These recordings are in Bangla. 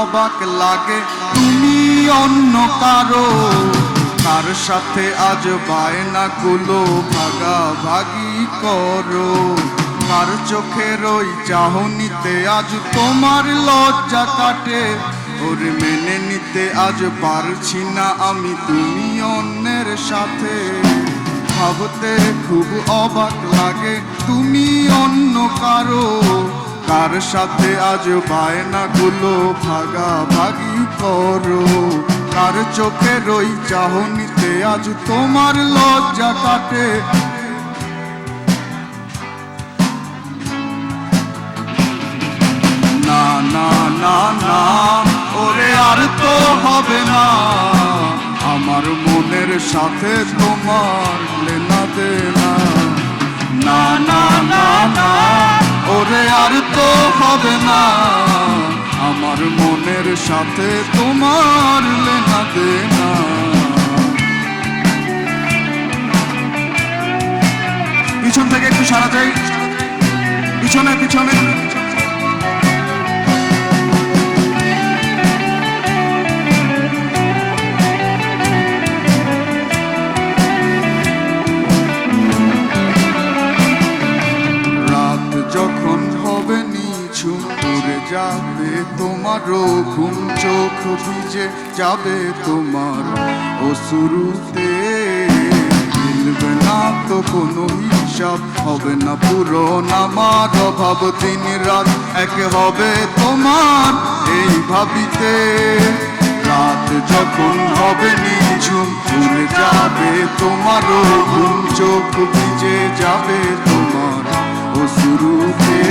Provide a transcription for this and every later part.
অবাক লাগে তুমি অন্য কারো, কার সাথে আজ বায়নাগুলো ভাগাভাগি করো। কার চোখের ওই চাহনিতে আজ তোমার লজ্জা কাটে, ওরে মেনে নিতে আজ পারছি না আমি তুমি অন্যের সাথে। ভাবতে খুব অবাক লাগে তুমি অন্য কারো, কার সাথে আজ বায়নাগুলো ভাগাভাগি করো। কার চোখের ওই চাহনিতে আজ তোমার লজ্জা কাটে। না না না না ওরে আর তো হবে না, আমার মনের সাথে তোমার লেনা দেনা। না না না না ওরে আর তো হবে না, আমার মনের সাথে তোমার লেনা দেনা। পিছন থেকে একটু সারা যাই, পিছনে পিছনে। যখন হবে নিঝুম উড়ে যাবে তোমারও ঘুম, চোখ ভিজে যাবে তোমার অশ্রুতে। মিলবে না তো কোনো হিসাব, হবে না পূরণ আমার অভাব, দিন রাত এক হবে তোমার এই ভাবিতে। রাত যখন হবে নিঝুম উড়ে যাবে তোমারও ঘুম, চোখ ভিজে যাবে তোমার অশ্রুতে।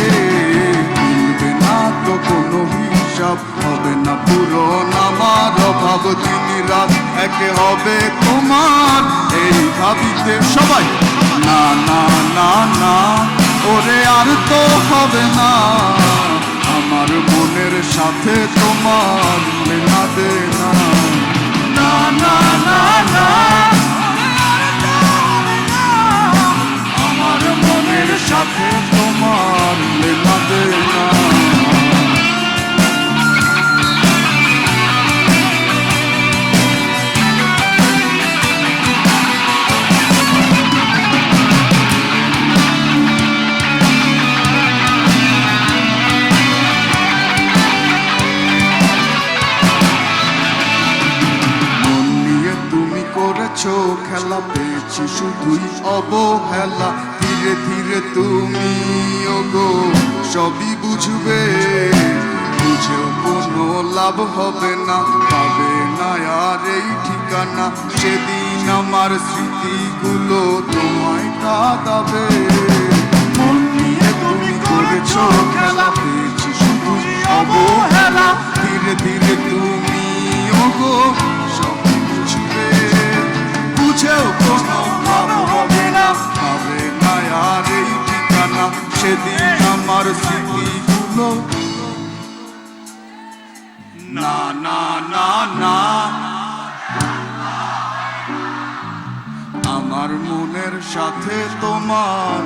মিলবে না তো কোনো হিসাব, হবে না পূরণ আমার অভাব, দিন রাত এক হবে তোমার এই ভাবিতে। সবাই না না না না ওরে আর তো হবে না, আমার মনের সাথে তোমার লেনা দেনা। না না না না আমার মনের সাথে তোমার লেনা দেনা। খেলা পেয়েছি শুধুই অবহেলা, ধীরে ধীরে তুমি ওগো সবই বুঝবে। বুঝেও কোনো লাভ হবে না, পাবে না আর এই ঠিকানা। সেদিন আমার স্মৃতিগুলো তোমায় কাঁদাবে। মন নিয়ে তুমি করেছো খেলা, পেয়েছি শুধুই অবহেলা, ধীরে ধীরে তুমি ওগো সবই বুঝবে। বুঝেও কোনো লাভ হবে না, পাবে না আর এই ঠিকানা। সেদিন আমার স্মৃতিগুলো না না না না আমার মনের সাথে তোমার।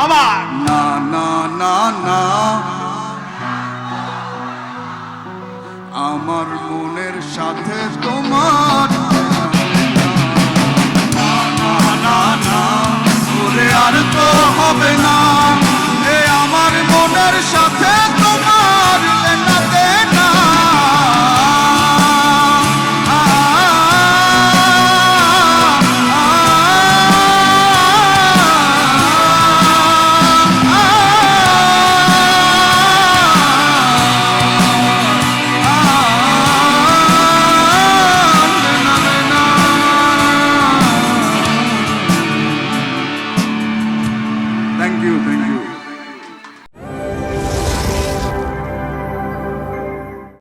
আবার না না না না আমার মনের সাথে তোমার।